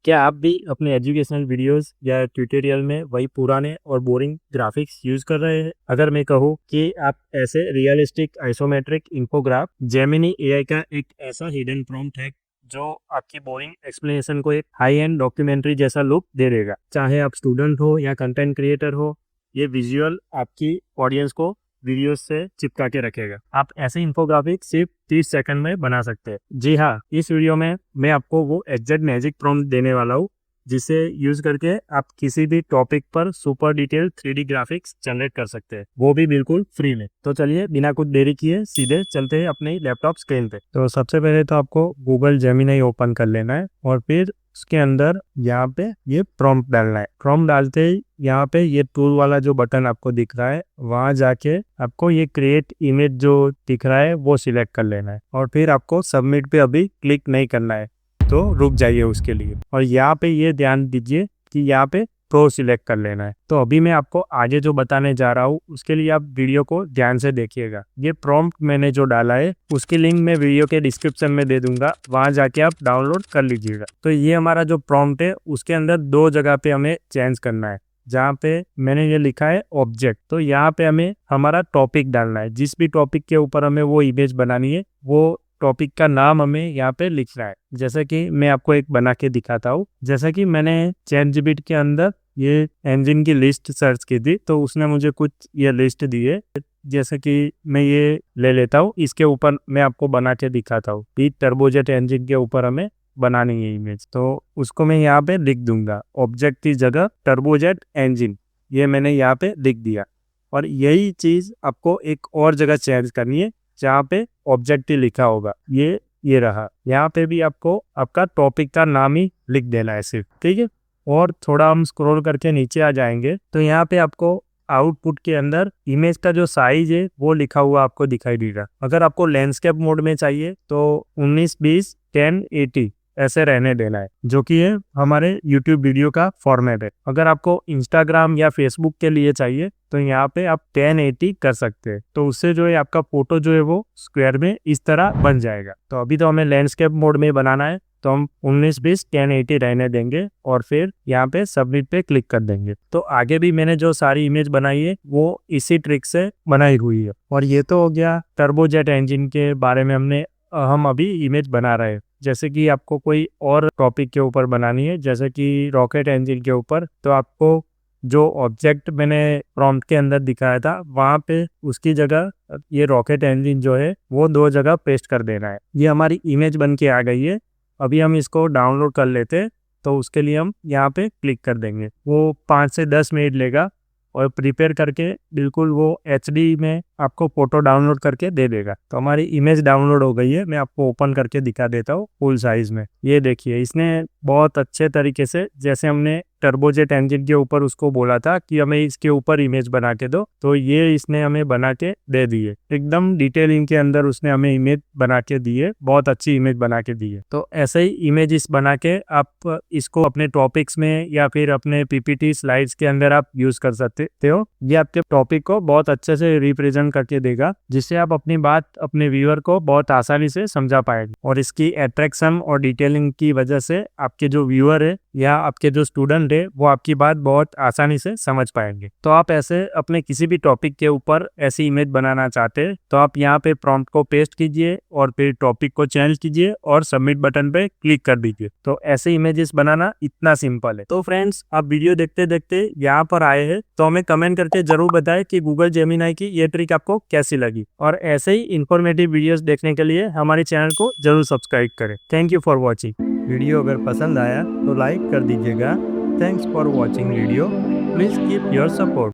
क्या आप भी अपने एजुकेशनल वीडियोस या ट्यूटोरियल में वही पुराने और बोरिंग ग्राफिक्स यूज कर रहे हैं? अगर मैं कहूँ कि आप ऐसे रियलिस्टिक आइसोमेट्रिक इंफोग्राफ, जेमिनी एआई का एक ऐसा हिडन प्रॉम्प्ट है जो आपकी बोरिंग एक्सप्लेनेशन को एक हाई एंड डॉक्यूमेंट्री जैसा लुक दे देगा। चाहे आप स्टूडेंट हो या कंटेंट क्रिएटर हो, ये विजुअल आपकी ऑडियंस को वीडियोस से चिपका के रखेगा। आप ऐसे इंफोग्राफिक सिर्फ 30 सेकंड में बना सकते हैं। जी हाँ, इस वीडियो में मैं आपको वो एग्जैक्ट मैजिक प्रॉम्प्ट देने वाला हूँ जिसे यूज करके आप किसी भी टॉपिक पर super detail 3D graphics generate कर सकते हैं, वो भी बिल्कुल फ्री में। तो चलिए बिना कुछ देरी किए सीधे चलते हैं अपने लैपटॉप स्क्रीन पे। तो सबसे पहले तो आपको गूगल जेमिनी ओपन कर लेना है और फिर उसके अंदर यहाँ पे ये प्रॉम्प्ट डालना है। प्रॉम्प्ट डालते ही यहाँ पे ये टूल वाला जो बटन आपको दिख रहा है, वहां जाके आपको ये क्रिएट इमेज जो दिख रहा है वो सिलेक्ट कर लेना है और फिर आपको सबमिट पे अभी क्लिक नहीं करना है, तो रुक जाइए उसके लिए। और यहाँ पे ये ध्यान दीजिए कि यहाँ पे प्रो सिलेक्ट कर लेना है। तो अभी मैं आपको आगे जो बताने जा रहा हूँ उसके लिए आप वीडियो को ध्यान से देखिएगा। ये प्रॉम्प्ट मैंने जो डाला है उसकी लिंक मैं वीडियो के डिस्क्रिप्शन में दे दूंगा, वहां जाके आप डाउनलोड कर लीजिएगा। तो ये हमारा जो प्रॉम्प्ट है उसके अंदर दो जगह पे हमें चेंज करना है। जहाँ पे मैंने ये लिखा है ऑब्जेक्ट, तो यहाँ पे हमें हमारा टॉपिक डालना है। जिस भी टॉपिक के ऊपर हमें वो इमेज बनानी है वो टॉपिक का नाम हमें यहाँ पे लिखना है। जैसे कि मैं आपको एक बना के दिखाता हूँ। जैसे कि मैंने चैटजीपीटी के अंदर ये इंजन की लिस्ट सर्च की थी, तो उसने मुझे कुछ ये लिस्ट दी है। जैसे कि मैं ये ले लेता हूँ, इसके ऊपर मैं आपको बना के दिखाता हूँ कि टर्बोजेट इंजन के ऊपर हमें बनानी है इमेज। तो उसको मैं यहाँ पे लिख दूंगा, ऑब्जेक्ट की जगह टर्बोजेट इंजन, ये मैंने यहाँ पे लिख दिया। और यही चीज आपको एक और जगह चेंज करनी है जहाँ पे ऑब्जेक्ट ही लिखा होगा। ये रहा, यहाँ पे भी आपको आपका टॉपिक का नाम ही लिख देना है सिर्फ, ठीक है। और थोड़ा हम स्क्रॉल करके नीचे आ जाएंगे तो यहाँ पे आपको आउटपुट के अंदर इमेज का जो साइज है वो लिखा हुआ आपको दिखाई देगा। अगर आपको लैंडस्केप मोड में चाहिए तो 1920x1080 ऐसे रहने देना है, जो कि है हमारे YouTube वीडियो का फॉर्मेट है। अगर आपको इंस्टाग्राम या फेसबुक के लिए चाहिए तो यहाँ पे आप 1080 कर सकते हैं। तो उससे जो है आपका फोटो जो है वो स्क्वायर में इस तरह बन जाएगा। तो अभी तो हमें लैंडस्केप मोड में बनाना है, तो हम 1920x1080 रहने देंगे और फिर यहाँ पे सबमिट पे क्लिक कर देंगे। तो आगे भी मैंने जो सारी इमेज बनाई है वो इसी ट्रिक से बनाई हुई है। और ये तो हो गया टर्बोजेट इंजन के बारे में हम अभी इमेज बना रहे हैं। जैसे कि आपको कोई और टॉपिक के ऊपर बनानी है, जैसे कि रॉकेट इंजन के ऊपर, तो आपको जो ऑब्जेक्ट मैंने प्रॉम्प्ट के अंदर दिखाया था वहां पे उसकी जगह ये रॉकेट इंजन जो है वो दो जगह पेस्ट कर देना है। ये हमारी इमेज बन के आ गई है। अभी हम इसको डाउनलोड कर लेते हैं, तो उसके लिए हम यहाँ पे क्लिक कर देंगे। वो 5 से 10 मिनट लेगा और प्रिपेयर करके बिल्कुल वो HD में आपको फोटो डाउनलोड करके दे देगा। तो हमारी इमेज डाउनलोड हो गई है, मैं आपको ओपन करके दिखा देता हूँ फुल साइज में। ये देखिए, इसने बहुत अच्छे तरीके से, जैसे हमने टर्बोजेट इंजन के ऊपर उसको बोला था कि हमें इसके ऊपर इमेज बना के दो, तो ये इसने हमें बना के दे दी है। एकदम डिटेलिंग के अंदर उसने हमें इमेज बना के दी है, बहुत अच्छी इमेज बना के दी है। तो ऐसे ही इमेजेस बना के आप इसको अपने टॉपिक्स में या फिर अपने PPT स्लाइड्स के अंदर आप यूज कर सकते हो। ये आपके टॉपिक को बहुत अच्छे से रिप्रेजेंट करके देगा, जिससे आप अपनी बात अपने व्यूअर को बहुत आसानी से समझा पाएंगे। और इसकी अट्रैक्शन और डिटेलिंग की वजह से आपके जो व्यूअर है या आपके जो स्टूडेंट है वो आपकी बात बहुत आसानी से समझ पाएंगे। तो आप ऐसे अपने किसी भी टॉपिक के ऊपर ऐसी इमेज बनाना चाहते हैं तो आप यहाँ पे प्रॉम्प्ट को पेस्ट कीजिए और फिर टॉपिक को चेंज कीजिए और सबमिट बटन पे क्लिक कर दीजिए। तो ऐसे इमेजेस बनाना इतना सिंपल है। तो फ्रेंड्स, आप वीडियो देखते देखते यहाँ पर आए हैं तो हमें कमेंट करके जरूर बताएं कि गूगल जेमिनी की ये ट्रिक आपको कैसी लगी। और ऐसे ही इंफॉर्मेटिव वीडियोस देखने के लिए हमारे चैनल को जरूर सब्सक्राइब करें। Thank you for watching. Video अगर पसंद आया तो लाइक कर दीजिएगा। Thanks for watching video. Please keep your support.